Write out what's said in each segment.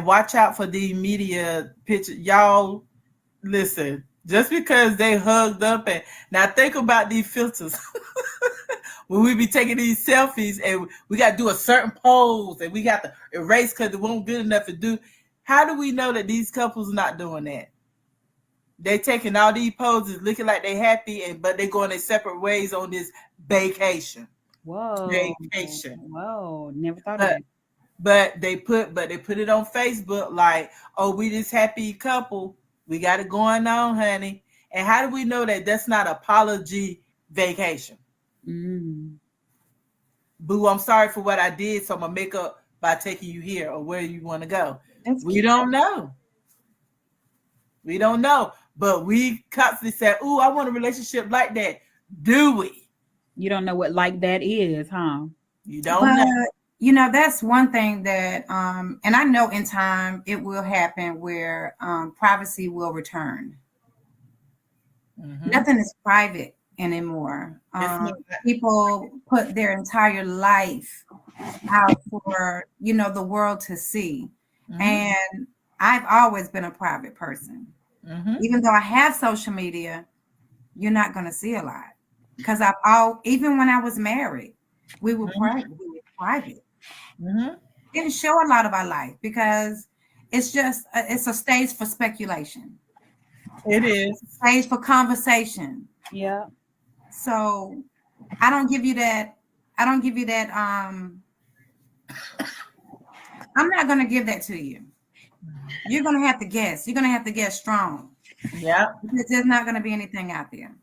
And watch out for the media pictures. Y'all, listen, just because they hugged up and now think about these filters. When we be taking these selfies and we got to do a certain pose and we got to erase because it won't good enough to do. How do we know that these couples not doing that? They taking all these poses, looking like they happy, but they going their separate ways on this vacation. Whoa. Vacation. Whoa. Never thought of that. But they put it on Facebook like, oh, we this happy couple. We got it going on, honey. And how do we know that that's not apology vacation? Boo, I'm sorry for what I did, so I'm gonna make up by taking you here or where you want to go. We don't know. We don't know. But we constantly say, ooh, I want a relationship like that. Do we? You don't know what like that is, huh? You don't know. You know, that's one thing that, and I know in time it will happen where privacy will return. Nothing is private anymore. People put their entire life out for, you know, the world to see. And I've always been a private person. Even though I have social media, you're not going to see a lot because even when I was married, we were private. Didn't show a lot of our life because it's a stage for speculation. It is a stage for conversation. Yeah. So I don't give you that. I'm not going to give that to you. You're going to have to guess. You're going to have to guess strong. Yeah. Because there's not going to be anything out there.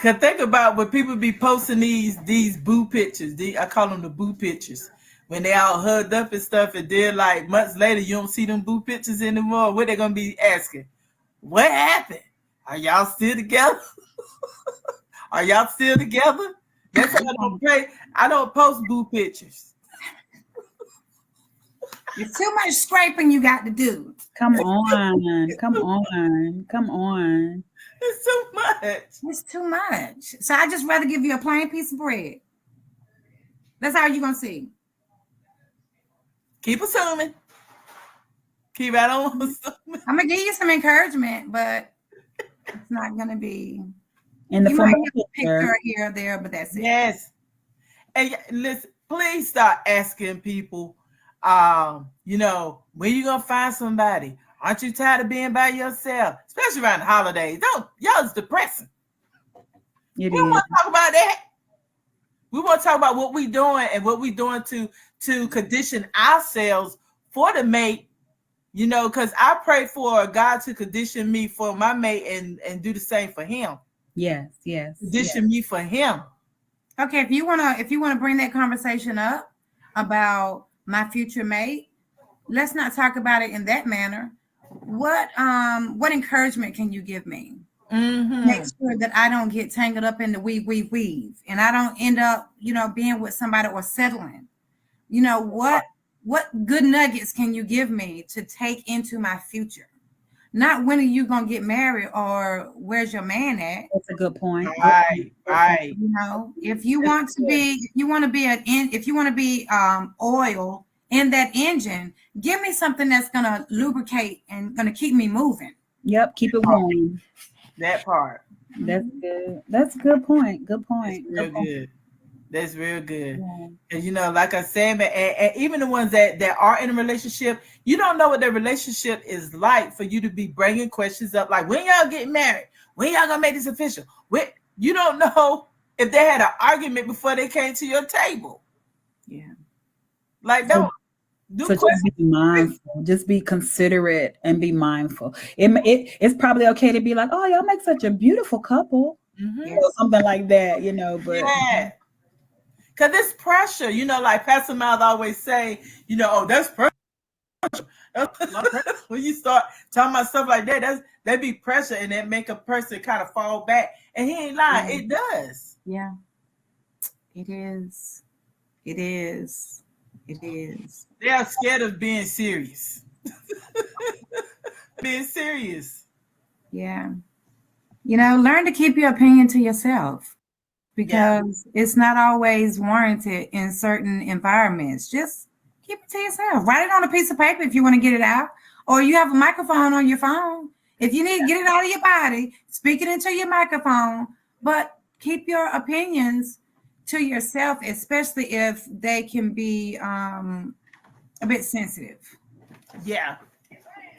Cause think about when people be posting these boo pictures. I call them the boo pictures. When they all hugged up and stuff, and then like months later you don't see them boo pictures anymore. What they gonna be asking? What happened? Are y'all still together? Are y'all still together? That's why I don't post boo pictures. It's too much scraping you got to do. Come on. Come on. Come on. It's too much. It's too much. So I just rather give you a plain piece of bread. That's how you're going to see. Keep assuming. Keep right on assuming. I'm going to give you some encouragement, but it's not going to be. In the you form might of have a picture here or there, but that's it. Yes. And listen, please start asking people, you know, when you going to find somebody? Aren't you tired of being by yourself? Especially around the holidays. Y'all is depressing. We don't want to talk about that. We want to talk about what we're doing and what we're doing to condition ourselves for the mate, you know, because I pray for God to condition me for my mate and do the same for him. Yes. Condition me for him. Okay, if you wanna bring that conversation up about my future mate, let's not talk about it in that manner. What encouragement can you give me? Make sure that I don't get tangled up in the weave, and I don't end up, you know, being with somebody or settling. You know, what good nuggets can you give me to take into my future? Not when are you gonna get married or where's your man at? That's a good point. Right. You know, if you want to be oil in that engine, give me something that's gonna lubricate and gonna keep me moving. Yep, keep it warm. That part. That's good. That's a good point. Good point. That's real good. That's real good. Yeah. And you know, like I said, and even the ones that are in a relationship, you don't know what their relationship is like for you to be bringing questions up like, when y'all getting married? When y'all gonna make this official? You don't know if they had an argument before they came to your table. Yeah. Like, don't. So just be mindful, just be considerate and be mindful. It's probably okay to be like, oh, y'all make such a beautiful couple, you know, something like that, you know, but yeah. Because it's pressure, you know, like Pastor Miles always say, you know, oh, that's pressure. When you start talking about stuff like that be pressure, and that make a person kind of fall back. And he ain't lying, it does. Yeah, it is. It is. It is. They are scared of being serious. Being serious. Yeah. You know, learn to keep your opinion to yourself because it's not always warranted in certain environments. Just keep it to yourself. Write it on a piece of paper if you want to get it out, or you have a microphone on your phone. If you need to get it out of your body, speak it into your microphone, but keep your opinions to yourself, especially if they can be a bit sensitive. Yeah.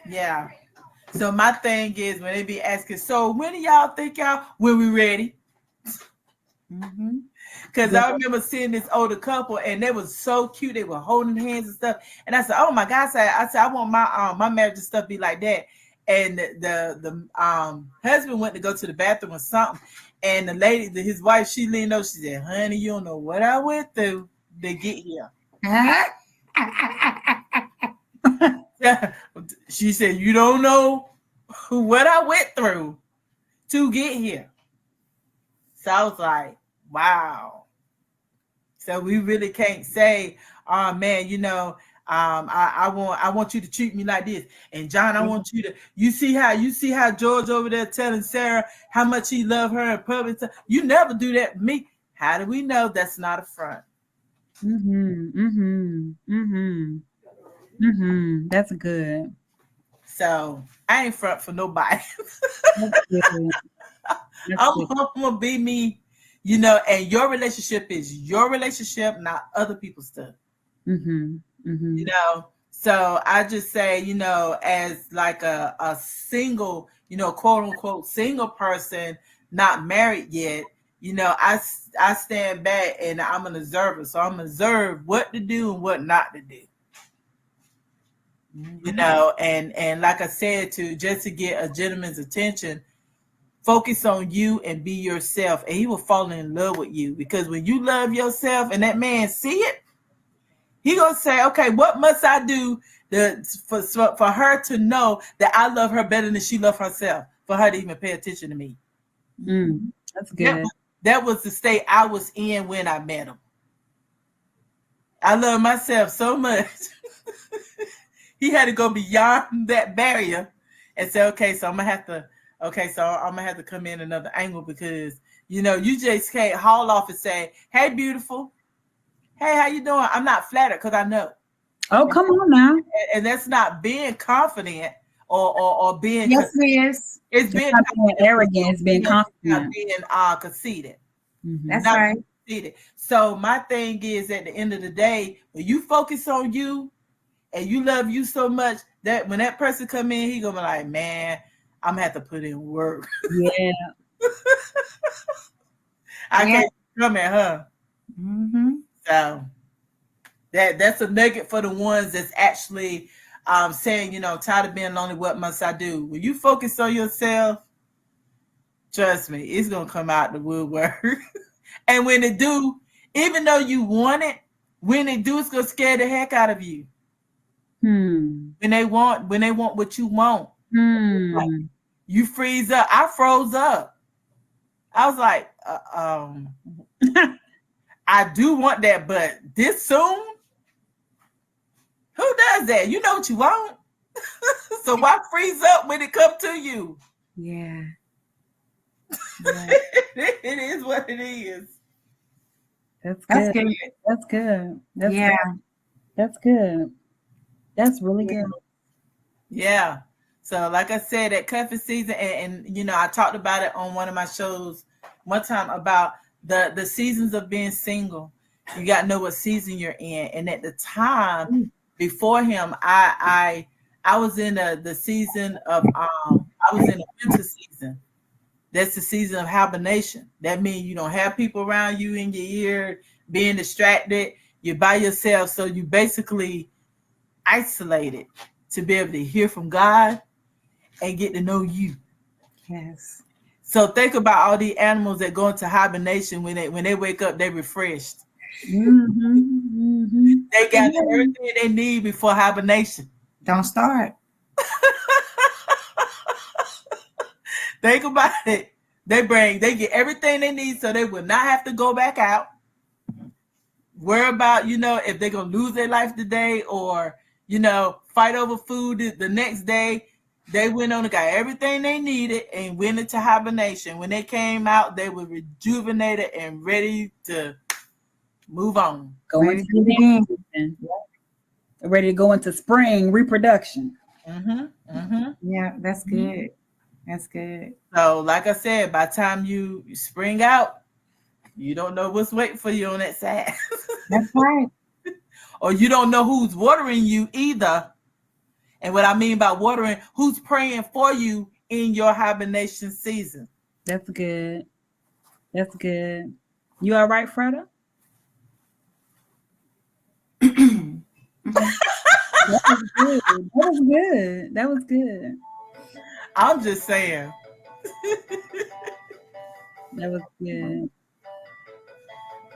Yeah. So my thing is when they be asking, so when do y'all think when we ready? Because I remember seeing this older couple and they was so cute. They were holding hands and stuff. And I said, oh my God, I said, I want my marriage and stuff be like that. And the husband went to go to the bathroom or something. And the lady, his wife, she leaned over. She said, honey, you don't know what I went through to get here. She said, you don't know what I went through to get here. So I was like, wow. So we really can't say, oh man, I want you to treat me like this. And John, I want you to, you see how George over there telling Sarah how much he loved her in public. You never do that to me. How do we know that's not a front? That's good. So I ain't front for nobody. I'm gonna be me, and your relationship is your relationship, not other people's stuff. So I just say, as like a single, quote unquote single person, not married yet, I stand back and I'm an observer. So I'm observe what to do and what not to do. And like I said, to get a gentleman's attention, focus on you and be yourself, and he will fall in love with you. Because when you love yourself and that man see it, he gonna say, okay, what must I do for her to know that I love her better than she loves herself, for her to even pay attention to me? That's good. That was the state I was in when I met him. I love myself so much. He had to go beyond that barrier and say, okay, so I'm gonna have to come in another angle, because you just can't haul off and say, hey, beautiful, hey, how you doing? I'm not flattered, because I know. Oh, come on now. And that's not being confident or being. Yes, it is. It's being arrogant. It's being confident. Being conceited. That's right. Conceited. So my thing is, at the end of the day, when you focus on you and you love you so much, that when that person come in, he gonna be like, man, I'm gonna have to put in work. Yeah. I can't come at her. So that's a nugget for the ones that's actually saying, tired of being lonely, what must I do? When you focus on yourself, trust me, it's gonna come out the woodwork. And when it do, even though you want it, when it do, it's gonna scare the heck out of you. When they want what you want, like, you freeze up. I froze up. I was like, I do want that, but this soon? Who does that? You know what you want. So why freeze up when it comes to you? Yeah. It is what it is. That's good. That's good. That's good. That's really good. Yeah. So like I said, at cuffing season, and I talked about it on one of my shows one time about the seasons of being single. You got to know what season you're in. And at the time before him, I was in the season of I was in the winter season. That's the season of hibernation. That means you don't have people around you in your ear, being distracted. You're by yourself. So you basically isolated to be able to hear from God and get to know you. Yes. So think about all the animals that go into hibernation. When they wake up, they're refreshed. They got everything they need before hibernation. Don't start. Think about it. They get everything they need, so they will not have to go back out. Worry about, if they're gonna lose their life today, or fight over food the next day. They went on and got everything they needed and went into hibernation. When they came out, they were rejuvenated and ready to move on. Go into the game. ready to go into spring reproduction. Yeah, that's good. That's good. So, like I said, by the time you spring out, you don't know what's waiting for you on that side. That's right. Or you don't know who's watering you either. And what I mean by watering, who's praying for you in your hibernation season. That's good. That's good. You all right, Freda? That was good. That was good. That was good. I'm just saying. That was good.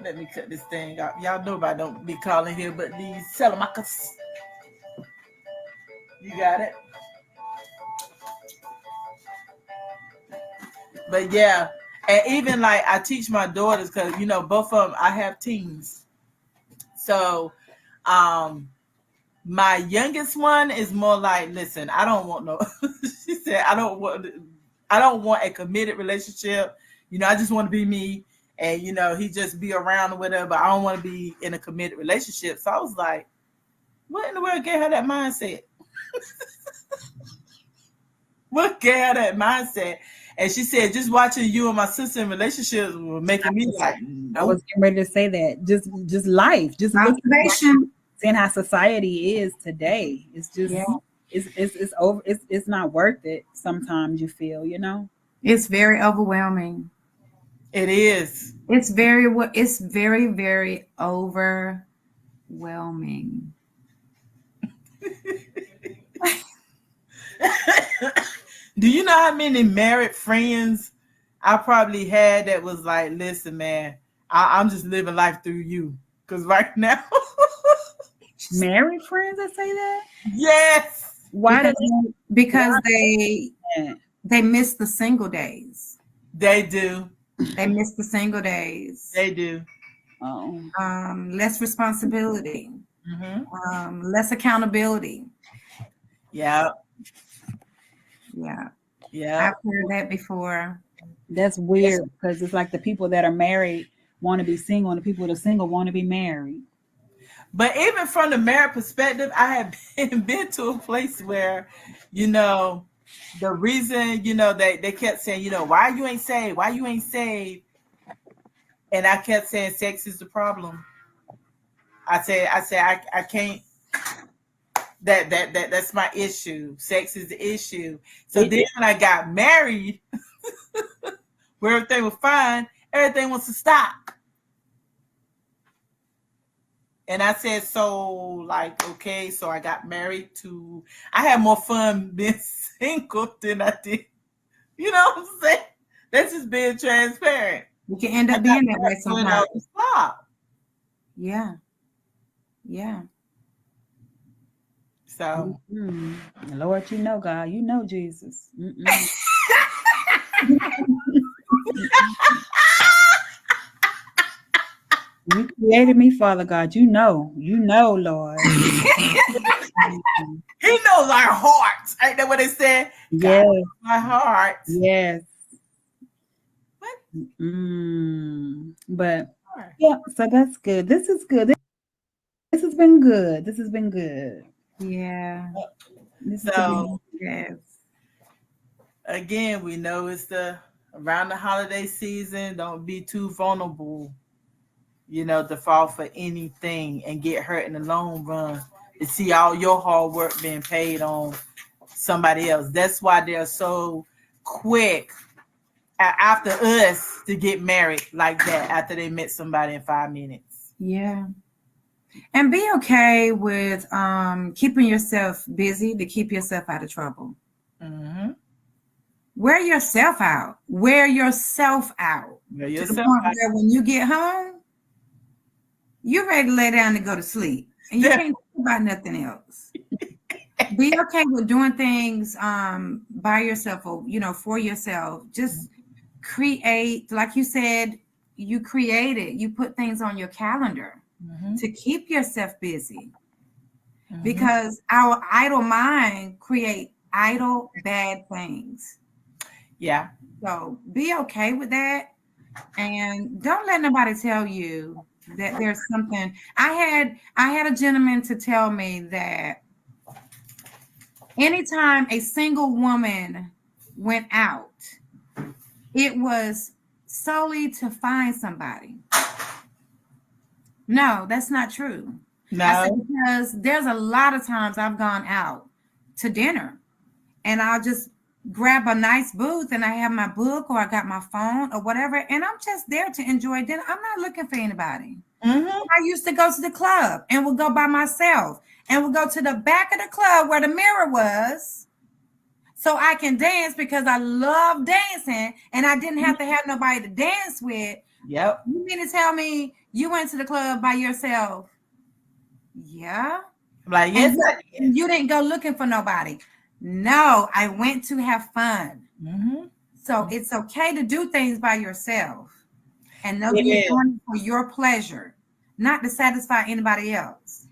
Let me cut this thing out. Y'all know I don't be calling here, but these Salamakas. You got it? But yeah, and even like I teach my daughters because you know both of them I have teens. So, my youngest one is more like, listen, I don't want no. She said, I don't want a committed relationship. You know, I just want to be me, and you know, he just be around or whatever. But I don't want to be in a committed relationship. So I was like, what in the world gave her that mindset? What gave her that mindset? And she said, just watching you and my sister in relationships were making me like, I was getting ready to say that. Just life, just observation. Seeing how society is today. It's just it's over. It's not worth it. Sometimes you feel, you know. It's very overwhelming. It is. It's very very overwhelming. Do you know how many married friends I probably had that was like, listen, man, I'm just living life through you. Because right now. Married friends that say that? Yes. Why? Because they miss the single days. They do. They miss the single days. They do. Oh. Less responsibility. Less accountability. Yeah. Yeah. Yeah. I've heard that before. That's weird because it's like the people that are married want to be single and the people that are single want to be married. But even from the married perspective, I have been to a place where, you know, the reason, you know, they kept saying, you know, why you ain't saved? Why you ain't saved? And I kept saying sex is the problem. I said I can't. That's my issue. Sex is the issue. So then when I got married, where everything was fine, everything wants to stop. And I said, so like, okay, so I got married to, I had more fun being single than I did. You know what I'm saying? That's just being transparent. You can end up being that way sometimes. Stop. Yeah. Yeah. So, Lord, you know, God, you know, Jesus. You created me, Father God. You know, Lord. He knows our hearts. Ain't that what they said? Yes. My heart. Yes. What? But yeah, so that's good. This is good. This has been good. This has been good. Yeah. So, yes. Again, we know it's around the holiday season. Don't be too vulnerable, you know, to fall for anything and get hurt in the long run. To see all your hard work being paid on somebody else. That's why they're so quick after us to get married like that after they met somebody in 5 minutes. Yeah. And be okay with keeping yourself busy to keep yourself out of trouble. Wear yourself out. Wear yourself out. To the point where when you get home, you're ready to lay down and go to sleep. And you can't think about nothing else. Be okay with doing things by yourself or, you know, for yourself. Just create, like you said, you created, you put things on your calendar to keep yourself busy. Because our idle mind create idle bad things. Yeah. So be okay with that. And don't let nobody tell you that there's something. I had a gentleman to tell me that anytime a single woman went out, it was solely to find somebody. No, that's not true. No. I said, because there's a lot of times I've gone out to dinner and I'll just grab a nice booth and I have my book or I got my phone or whatever, and I'm just there to enjoy dinner. I'm not looking for anybody. I used to go to the club and would go by myself and would go to the back of the club where the mirror was so I can dance because I love dancing and I didn't have to have nobody to dance with. Yep. You mean to tell me you went to the club by yourself? Yeah. I'm like, yes, you didn't go looking for nobody. No, I went to have fun. So it's okay to do things by yourself and know you're doing it for your pleasure, not to satisfy anybody else.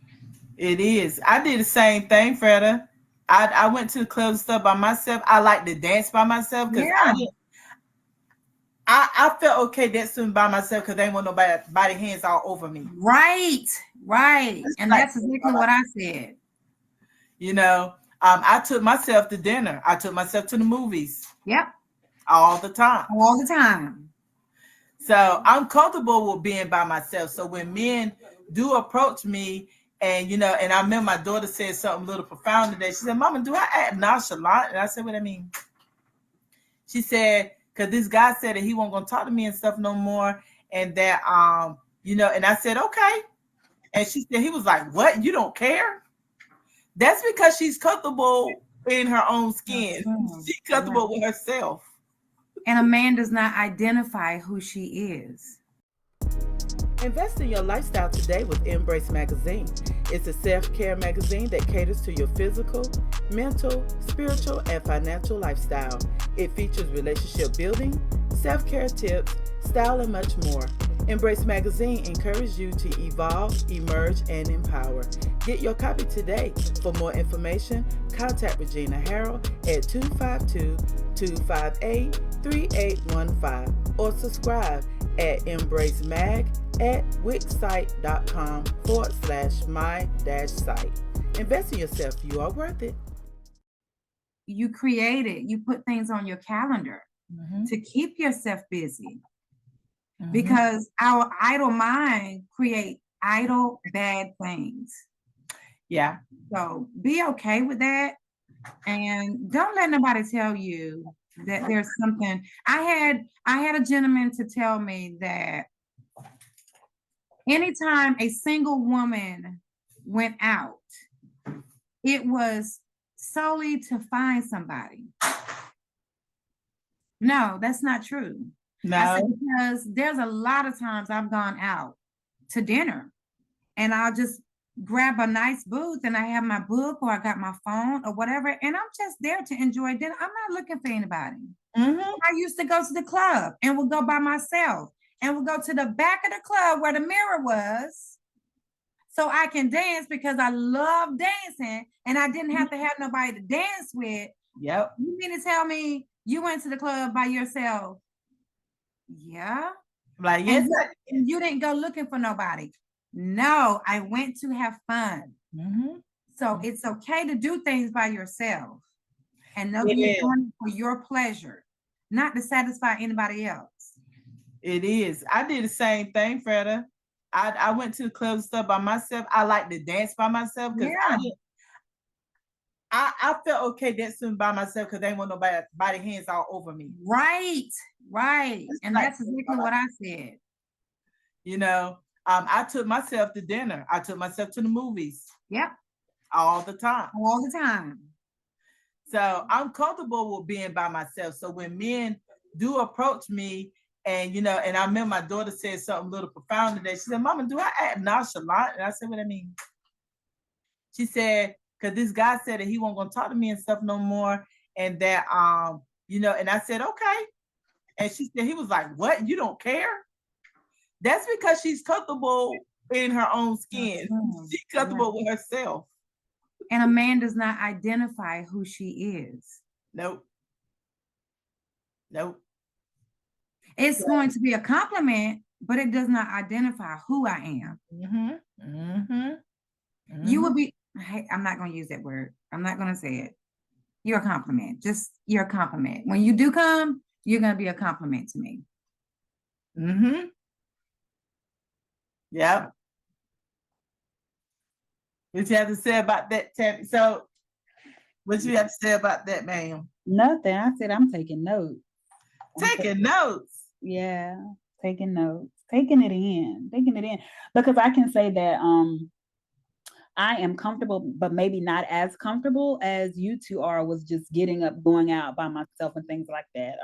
It is. I did the same thing, Freda. I went to the club and stuff by myself. I like to dance by myself because I felt okay dancing by myself because they ain't want nobody hands all over me. Right. And that's exactly what I said. You know, I took myself to dinner. I took myself to the movies. Yep. All the time. All the time. So I'm comfortable with being by myself. So when men do approach me, and you know, and I remember my daughter said something a little profound today. She said, "Mama, do I act nonchalant?" And I said, "What I mean?" She said, "Because this guy said that he wasn't gonna talk to me and stuff no more, and that you know." And I said, "Okay." And she said, he was like, "What? You don't care?" That's because she's comfortable in her own skin. She's comfortable with herself. And a man does not identify who she is. Invest in your lifestyle today with Embrace Magazine. It's a self-care magazine that caters to your physical, mental, spiritual, and financial lifestyle. It features relationship building, self-care tips, style, and much more. Embrace Magazine encourages you to evolve, emerge, and empower. Get your copy today. For more information, contact Regina Harrell at 252-258-3815 or subscribe at embracemag@wixsite.com/my-site. Invest in yourself. You are worth it. You put things on your calendar to keep yourself busy. Because our idle mind create idle bad things. Yeah. So be okay with that. And don't let nobody tell you that there's something. I had a gentleman to tell me that anytime a single woman went out, it was solely to find somebody. No, that's not true. No. I said, because there's a lot of times I've gone out to dinner and I'll just grab a nice booth and I have my book or I got my phone or whatever, and I'm just there to enjoy dinner. I'm not looking for anybody. I used to go to the club and would go by myself and would go to the back of the club where the mirror was so I can dance because I love dancing and I didn't have to have nobody to dance with. Yep. You mean to tell me you went to the club by yourself? Yeah. Like, yes. And you didn't go looking for nobody. No, I went to have fun. So it's okay to do things by yourself and know you're doing it for your pleasure, not to satisfy anybody else. It is. I did the same thing, Freda. I went to the club and stuff by myself. I like to dance by myself because I felt okay dancing by myself because they ain't want nobody hands all over me. Right. And that's exactly what I said. You know, I took myself to dinner. I took myself to the movies. Yep. All the time. So I'm comfortable with being by myself. So when men do approach me, and you know, and I remember my daughter said something a little profound today. She said, "Mama, do I act nonchalant?" And I said, "What I mean?" She said, "Because this guy said that he wasn't gonna talk to me and stuff no more, and that you know." And I said, "Okay." And she said, he was like, "What? You don't care?" That's because she's comfortable in her own skin. She's comfortable with herself. And a man does not identify who she is. Nope. It's going to be a compliment but it does not identify who I am. Mm-hmm. Mm-hmm. Mm-hmm. You would be, hey, I'm not going to use that word. I'm not going to say it. You're a compliment. Just you're a compliment. When you do come, you're going to be a compliment to me. Mm-hmm. Yep. What you have to say about that, Tammy? So, what you have to say about that, ma'am? Nothing. I said I'm taking notes. Taking notes. Yeah, taking notes, taking it in, because I can say that I am comfortable, but maybe not as comfortable as you two are. Was just getting up, going out by myself, and things like that.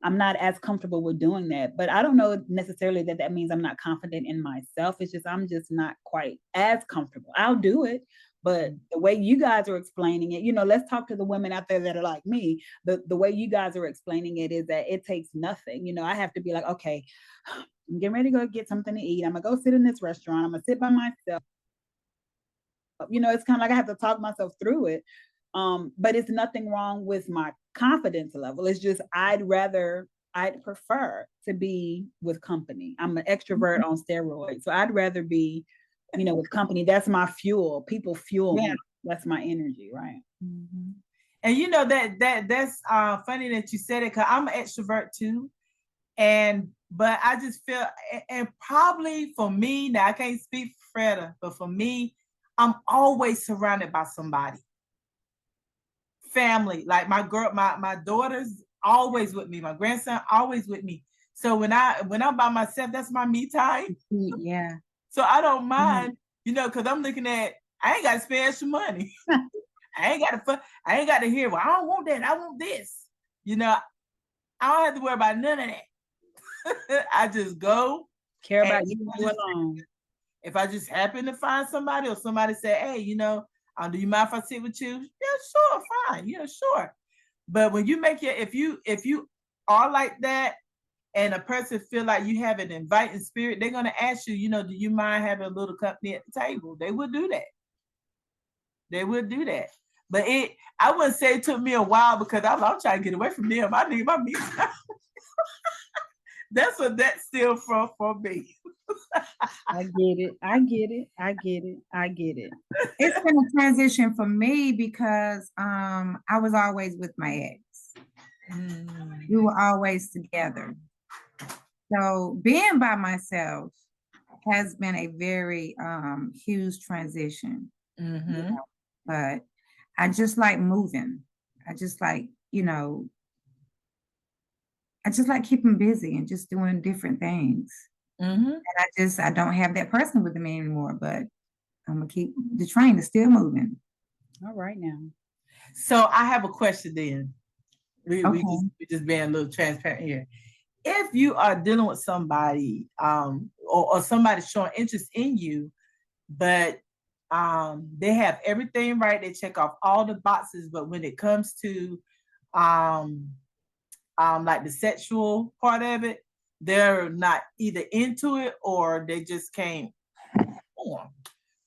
I'm not as comfortable with doing that, but I don't know necessarily that that means I'm not confident in myself. It's just I'm just not quite as comfortable. I'll do it, but the way you guys are explaining it, let's talk to the women out there that are like me. The way you guys are explaining it is that it takes nothing. I have to be like, okay, I'm getting ready to go get something to eat. I'm gonna go sit in this restaurant. I'm gonna sit by myself. It's kind of like I have to talk myself through it. But it's nothing wrong with my confidence level. It's just I'd prefer to be with company. I'm an extrovert on steroids. So I'd rather be, with company. That's my fuel. People fuel me. That's my energy, right? Mm-hmm. And that's funny that you said it, because I'm an extrovert too. But I just feel, and probably for me, now I can't speak for Freda, but for me, I'm always surrounded by somebody. Family, like my daughter's always with me, my grandson always with me. So when I'm by myself, that's my me time. Yeah. So I don't mind, because I'm looking at, I ain't got to spend extra money. I ain't got to hear, well, I don't want that, I want this. I don't have to worry about none of that. I just go. Care about you alone. If I just happen to find somebody, or somebody say, hey, do you mind if I sit with you? Yeah, sure, fine. Yeah, sure. But when you make if you are like that, and a person feel like you have an inviting spirit, they're gonna ask you, do you mind having a little company at the table? They would do that. They would do that. But I wouldn't say it took me a while, because I'm trying to get away from them. I need my me time. That's what that's still for me. I get it. It's been a transition for me because I was always with my ex. We were always together. So being by myself has been a very huge transition. Mm-hmm. But I just like moving. I just like, I just like keeping busy and just doing different things. Mm-hmm. And I don't have that person with me anymore, but I'm gonna keep, the train is still moving. All right now. So I have a question then. We just being a little transparent here. If you are dealing with somebody, or somebody showing interest in you, but they have everything right, they check off all the boxes, but when it comes to like the sexual part of it, they're not either into it, or they just can't perform.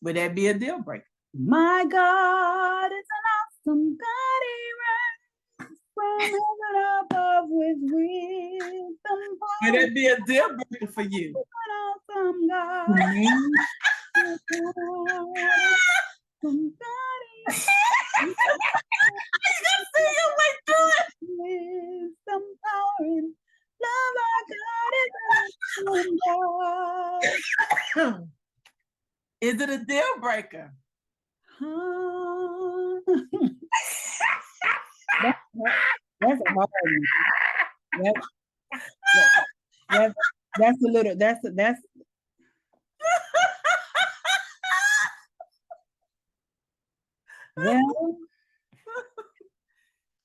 Would that be a deal breaker? My God is an awesome God, he reigns from heaven above with wisdom. Would that be a deal breaker for you? An awesome God. See your way through it. Wisdom, power, and love, our God is God. Is it a deal breaker? That's a hard one. That's a little. That's. Well,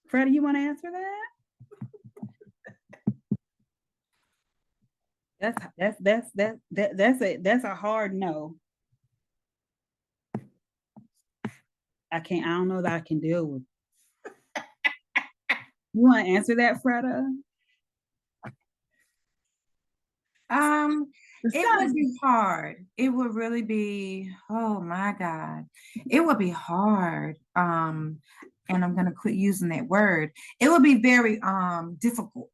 Freddie, you want to answer that? That's a hard no. I don't know that I can deal with. You want to answer that, Freda? It would be hard. It would really be, oh my God. It would be hard. And I'm gonna quit using that word. It would be very difficult.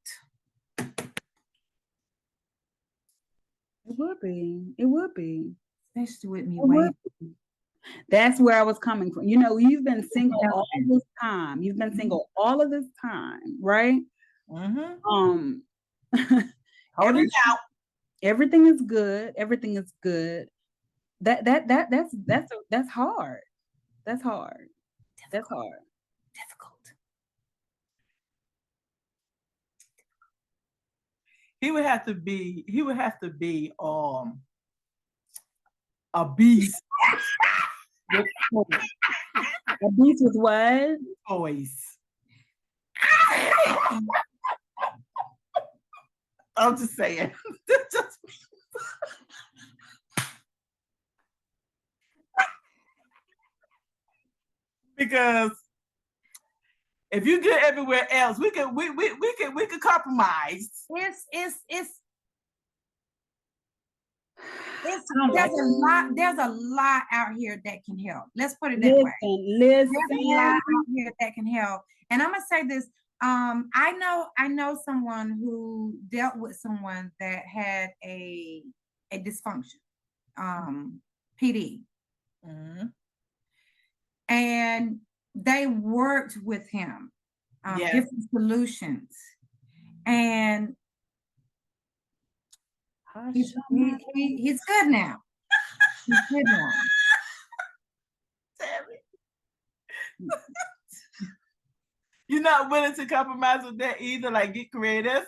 would be. It would be. Especially with me It would waiting. be. That's where I was coming from. You know, you've been single all Okay. this time. You've been single all of this time, right? Mm-hmm. Hold Every, it out. everything is good. Everything is good. That's hard. That's hard. That's hard. Difficult. He would have to be a beast with A beast with what? toys. I'm just saying. Because if you get everywhere else, we could compromise. There's a lot out here that can help. Let's put it that way. There's a lot out here that can help. And I'm gonna say this. I know someone who dealt with someone that had a dysfunction, PD. Mm-hmm. And they worked with him, Yes. different solutions. And he's good now. He's good now. You're not willing to compromise with that either, like get creative.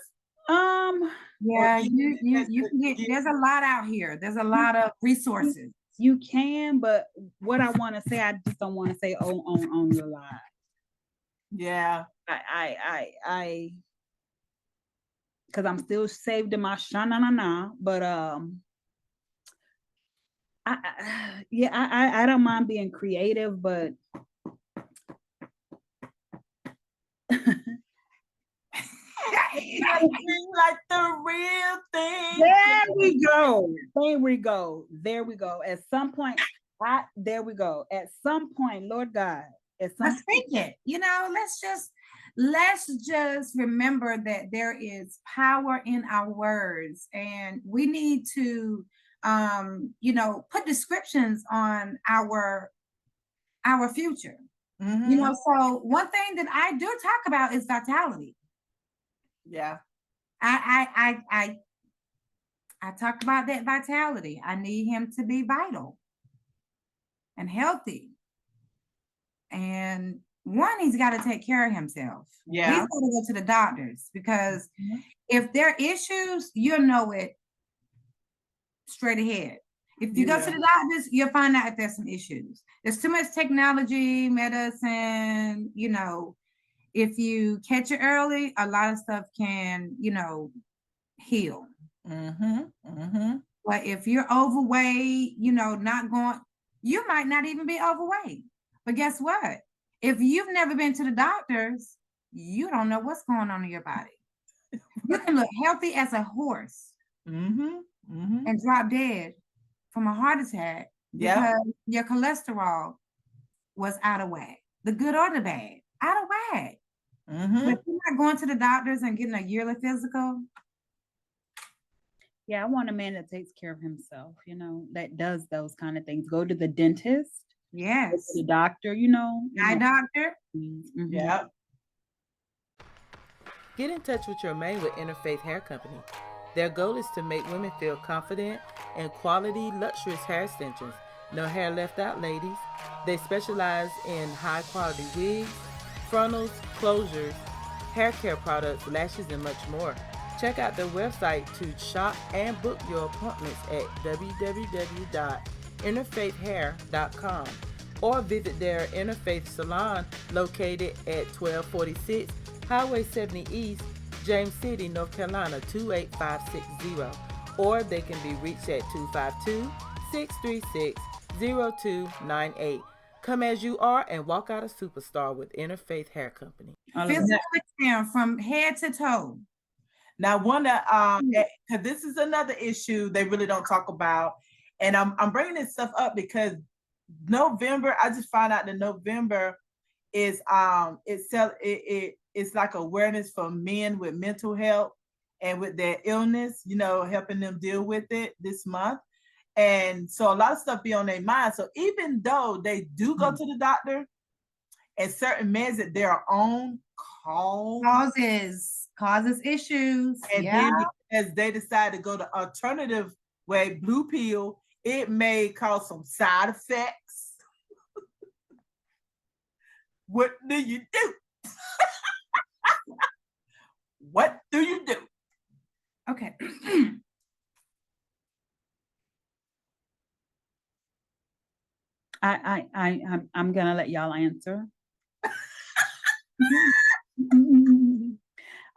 Yeah, you can get, there's a lot out here. There's a lot of resources. You can, but what I want to say, I just don't want to say on your live. Yeah. I because I'm still saved in my sha-na-na-na, but I don't mind being creative, but like the real thing. There we go. There we go. At some point, there we go. At some point, Lord God, at some Let's think it. You know, let's just remember that there is power in our words, and we need to put descriptions on our future. Mm-hmm. You know, so one thing that I do talk about is vitality. Yeah. I talk about that vitality. I need him to be vital and healthy. And one, he's got to take care of himself. Yeah. He's got to go to the doctors because if there are issues, you'll know it straight ahead. If you go to the doctors, you'll find out if there's some issues. There's too much technology, medicine, you know. If you catch it early, a lot of stuff can, heal. Mm-hmm. Mm-hmm. But if you're overweight, you might not even be overweight. But guess what? If you've never been to the doctors, you don't know what's going on in your body. You can look healthy as a horse and drop dead from a heart attack because your cholesterol was out of whack. The good or the bad, out of whack. But if you're not going to the doctors and getting a yearly physical. Yeah, I want a man that takes care of himself, that does those kind of things. Go to the dentist. Yes. Go to the doctor, Eye doctor. Mm-hmm. Yeah. Get in touch with your man with Interfaith Hair Company. Their goal is to make women feel confident in quality, luxurious hair extensions. No hair left out, ladies. They specialize in high-quality wigs, frontals, closures, hair care products, lashes, and much more. Check out their website to shop and book your appointments at www.interfaithhair.com or visit their Interfaith Salon located at 1246 Highway 70 East, James City, North Carolina 28560, or they can be reached at 252-636-0298. Come as you are and walk out a superstar with Interfaith Hair Company. Physical exam from head to toe. Now, one that because this is another issue they really don't talk about, and I'm bringing this stuff up because November. I just found out that November is it's like awareness for men with mental health, and with their illness, helping them deal with it this month. And so a lot of stuff be on their mind. So even though they do go to the doctor, and certain meds that they're on causes issues. And then because they decide to go the alternative way, blue pill, it may cause some side effects. What do you do? What do you do? Okay. I'm gonna let y'all answer.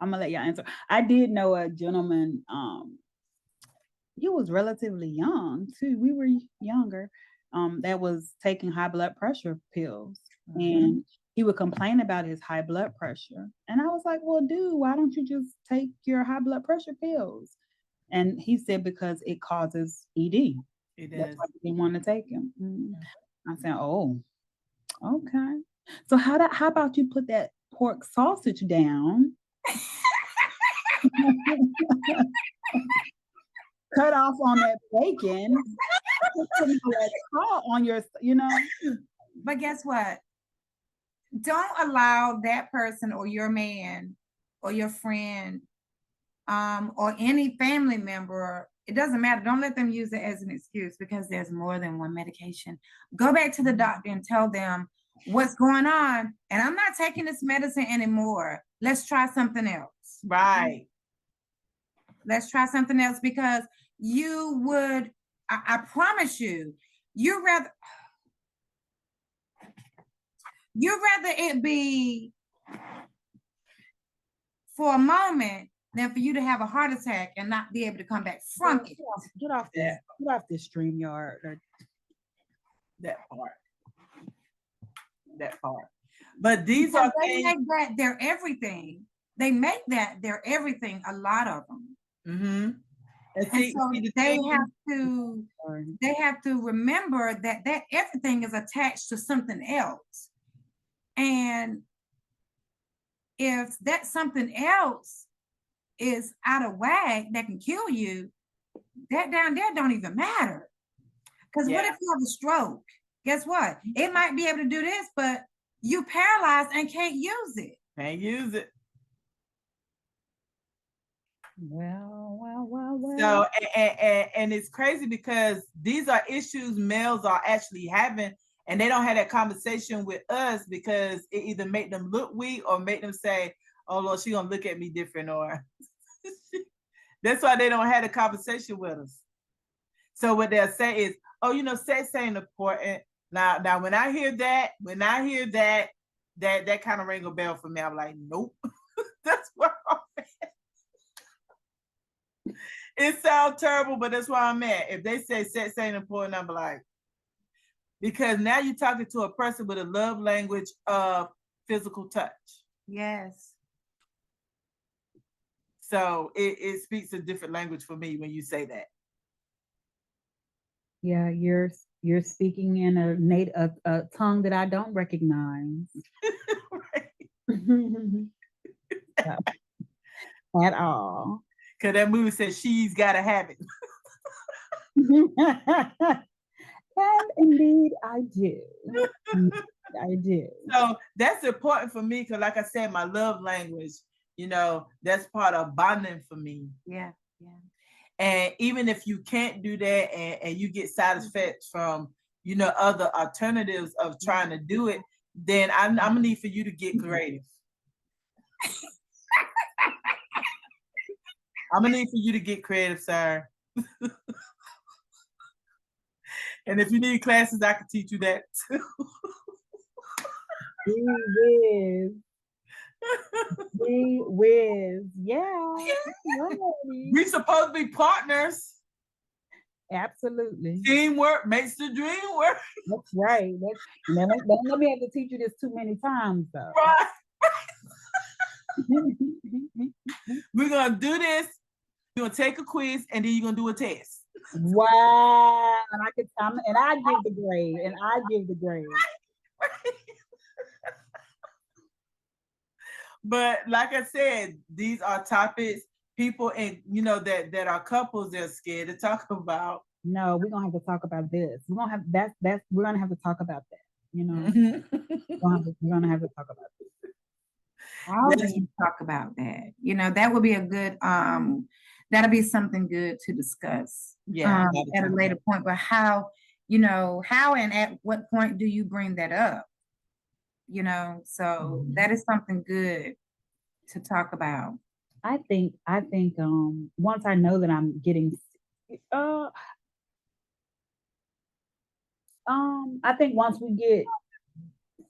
I'm gonna let y'all answer. I did know a gentleman. He was relatively young too. We were younger. That was taking high blood pressure pills, and he would complain about his high blood pressure. And I was like, "Well, dude, why don't you just take your high blood pressure pills?" And he said because it causes ED. It That's does. why he didn't want to take him. I said, "Oh, okay. So how about you put that pork sausage down?" Cut off on that bacon, that salt on your, But guess what? Don't allow that person or your man or your friend or any family member, it doesn't matter. Don't let them use it as an excuse because there's more than one medication. Go back to the doctor and tell them what's going on. And I'm not taking this medicine anymore. Let's try something else. Right. Let's try something else because you would, I promise you, you'd rather it be for a moment than for you to have a heart attack and not be able to come back from it. Get off this StreamYard. That part. But these are they make that their everything. They make that their everything. A lot of them. Mm-hmm. And so they have to remember that everything is attached to something else. And if that something else is out of whack that can kill you, that down there don't even matter. Because what if you have a stroke? Guess what? It might be able to do this, but you paralyzed and can't use it. Can't use it. Well. So, and it's crazy because these are issues males are actually having, and they don't have that conversation with us because it either make them look weak or make them say, "Oh Lord, she gonna look at me different," or that's why they don't have a conversation with us. So what they'll say is, "Oh, sex ain't important." Now, when I hear that, that kind of ring a bell for me. I'm like, nope, that's where I'm at. It sounds terrible, but that's where I'm at. If they say sex ain't important, I'm like, because now you're talking to a person with a love language of physical touch. Yes. So it speaks a different language for me when you say that. Yeah, you're speaking in a tongue that I don't recognize. At all. Because that movie says she's gotta have it. And indeed I do. I do. So that's important for me because, like I said, my love language, that's part of bonding for me. Yeah. And even if you can't do that and you get satisfaction from, other alternatives of trying to do it, then I'm gonna need for you to get creative. I'm gonna need for you to get creative, sir. And if you need classes, I can teach you that too. Gee whiz. Yeah. We supposed to be partners. Absolutely. Teamwork makes the dream work. That's right. Don't let me have to teach you this too many times, though. Right. We're gonna do this. You're gonna take a quiz, and then you're gonna do a test. Wow! And I give the grade. But like I said, these are topics people and you know that are couples they're scared to talk about. No, we're gonna have to talk about this. We're gonna have that's we're gonna have to talk about that. You know, we're gonna have to talk about this. How do you talk about that? You know, that would be a good that'll be something good to discuss at a later point. But how, you know, how and at what point do you bring that up? You know, so that is something good to talk about. I think once I know that I'm getting I think once we get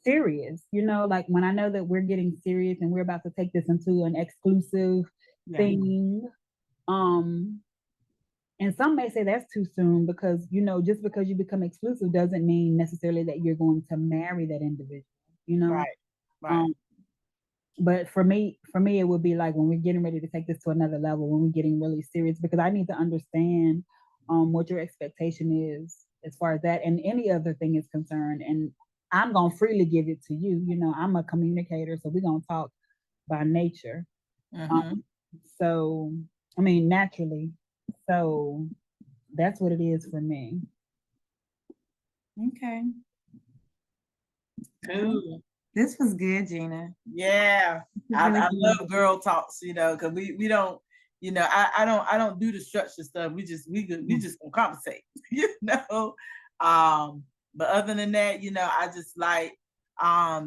serious, you know, like when I know that we're getting serious and we're about to take this into an exclusive thing, and some may say that's too soon because, you know, just because you become exclusive doesn't mean necessarily that you're going to marry that individual, you know? Right. But for me, it would be like when we're getting ready to take this to another level, when we're getting really serious, because I need to understand what your expectation is as far as that and any other thing is concerned. And I'm going to freely give it to you. You know, I'm a communicator, so we're going to talk by nature. So, I mean, naturally. So that's what it is for me. Okay. Cool. This was good, Gina. Yeah. I love girl talks, you know, because we don't, you know, I don't do the structure stuff. We just gonna compensate, you know. But other than that, you know, I just like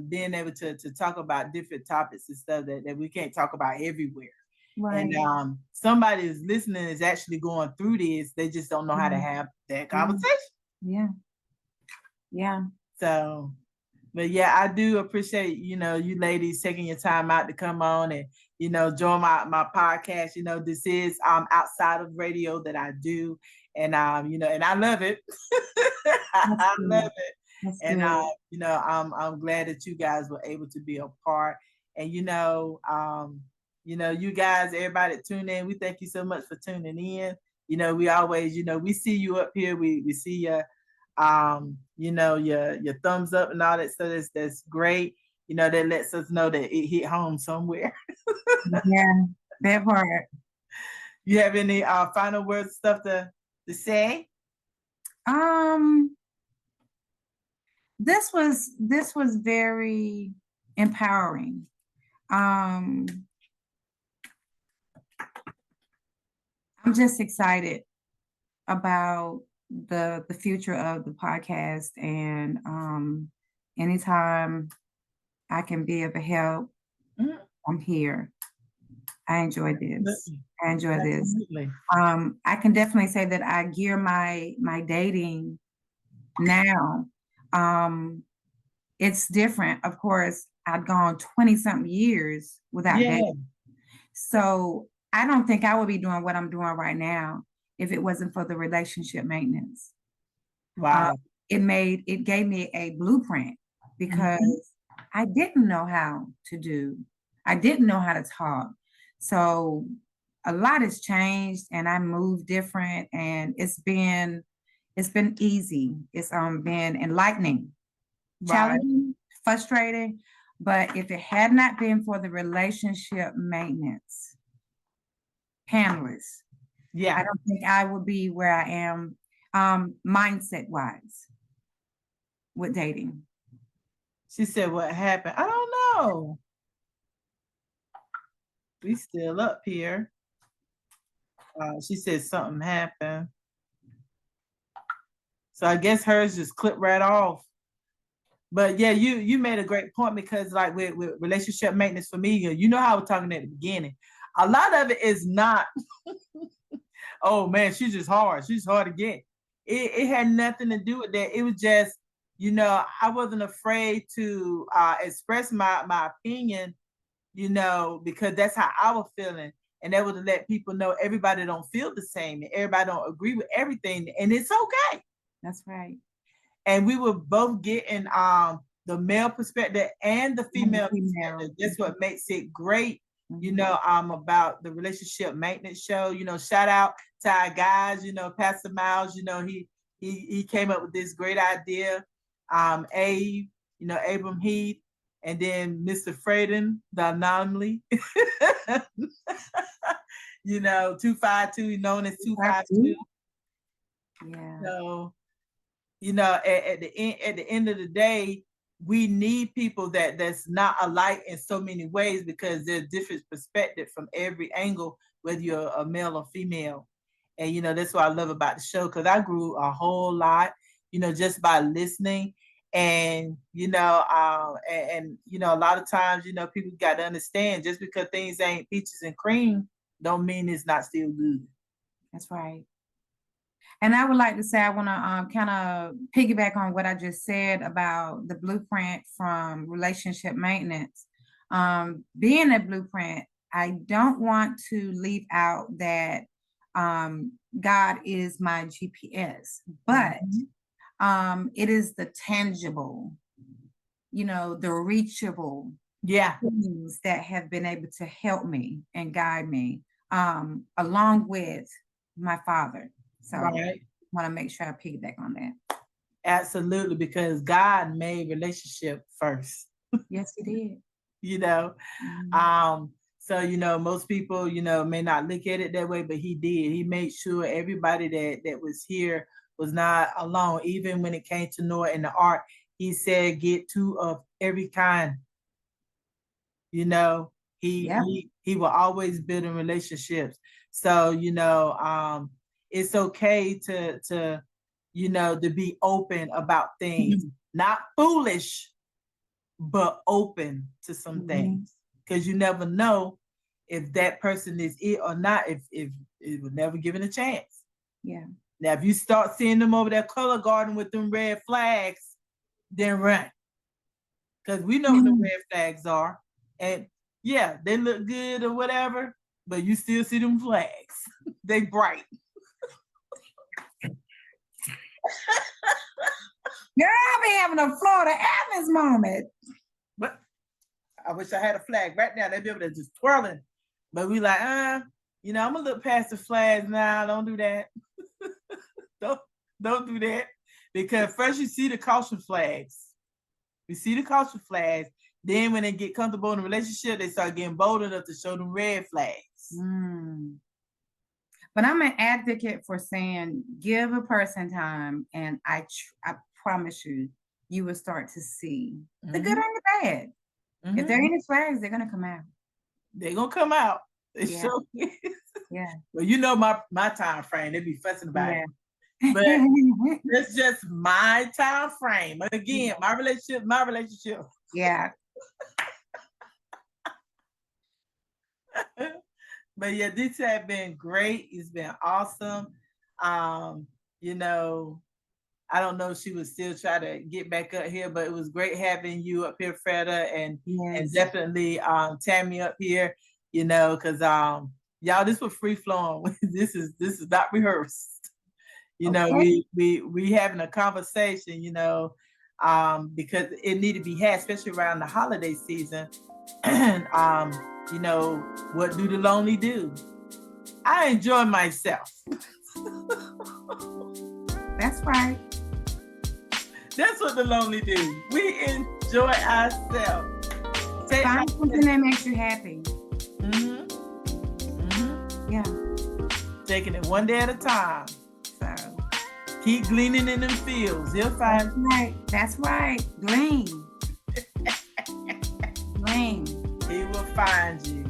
being able to talk about different topics and stuff that we can't talk about everywhere. Right. And somebody is listening is actually going through this. They just don't know how to have that conversation. Yeah. Yeah. So, but yeah, I do appreciate, you know, you ladies taking your time out to come on and, you know, join my podcast. You know, this is outside of radio that I do. And you know, and I love it. I love it. That's and you know, I'm glad that you guys were able to be a part. And you know, you guys, everybody that tune in, we thank you so much for tuning in. You know, we always, you know, we see you up here. We see you. You know, your thumbs up and all that stuff. That's great. You know, that lets us know that it hit home somewhere. Yeah, that part. You have any final words stuff to say? This was very empowering. I'm just excited about the future of the podcast, and anytime I can be of a help, I'm here. I enjoy this. I enjoy this. I can definitely say that I gear my dating now. It's different. Of course, I'd gone 20-something years without dating. So I don't think I would be doing what I'm doing right now if it wasn't for the relationship maintenance. Wow. It gave me a blueprint because I didn't know how to do. I didn't know how to talk. So a lot has changed and I moved different and it's been easy. It's been enlightening, challenging, frustrating. But if it had not been for the relationship maintenance panelists, I don't think I would be where I am mindset wise with dating. She said, what happened? I don't know. We still up here. She said something happened. So I guess hers just clipped right off. But yeah, you made a great point because like with relationship maintenance for me, you know how I was talking at the beginning. A lot of it is not, oh man, she's just hard. She's hard to get. It had nothing to do with that. It was just, you know, I wasn't afraid to express my opinion, you know, because that's how I was feeling. And that would let people know everybody don't feel the same and everybody don't agree with everything. And it's okay. That's right. And we were both getting the male perspective and the female perspective. That's what makes it great, you know, about the relationship maintenance show. You know, shout out to our guys, you know, Pastor Miles, you know, he came up with this great idea. Abe, you know, Abram Heath, and then Mr. Fraden, the anomaly. 252, known as 252. Yeah. So, at the end of the day, we need people that's not alike in so many ways, because there's different perspective from every angle, whether you're a male or female. And that's what I love about the show, because I grew a whole lot, just by listening. And a lot of times, people got to understand, just because things ain't peaches and cream don't mean it's not still good. That's right. And I would like to say, I want to kind of piggyback on what I just said about the blueprint from relationship maintenance. Being a blueprint, I don't want to leave out that God is my GPS, but it is the tangible, the reachable things that have been able to help me and guide me, along with my Father. So I want to make sure I piggyback on that. Absolutely, because God made relationship first. Yes, He did. So, most people, may not look at it that way, but He did. He made sure everybody that was here was not alone. Even when it came to Noah and the ark, He said, get two of every kind. He will always build in relationships. So, it's okay to be open about things, not foolish, but open to some things, because you never know if that person is it or not, if it was never given a chance. Yeah. Now, if you start seeing them over there color garden with them red flags, then run, because we know what the red flags are, and yeah, they look good or whatever, but you still see them flags. They bright. Girl, I be having a Florida Evans moment. But I wish I had a flag right now. They'd be able to just twirling. But we like, I'm gonna look past the flags now. Don't do that. don't do that. Because first you see the caution flags. You see the caution flags. Then when they get comfortable in a relationship, they start getting bold enough to show them red flags. But I'm an advocate for saying, give a person time, and I promise you, you will start to see the good and the bad. If there are any flags, they're gonna come out. They're gonna come out. Yeah. Well, my time frame. They be fussing about it. But that's just my time frame. Again, my relationship. Yeah. But yeah, this has been great. It's been awesome. I don't know if she would still try to get back up here, but it was great having you up here, Freda, and definitely Tammy up here, because y'all, this was free flowing. This is not rehearsed. We having a conversation, because it need to be had, especially around the holiday season. And what do the lonely do? I enjoy myself. That's right. That's what the lonely do. We enjoy ourselves. Find something that makes you happy. Yeah. Taking it one day at a time. So keep gleaning in them fields. You'll find. That's right. Glean. Glean. He will find you.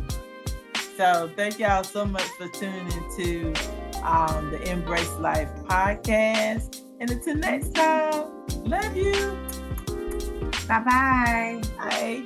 So thank y'all so much for tuning into the Embrace Life podcast. And until next time, love you. Bye-bye. Bye.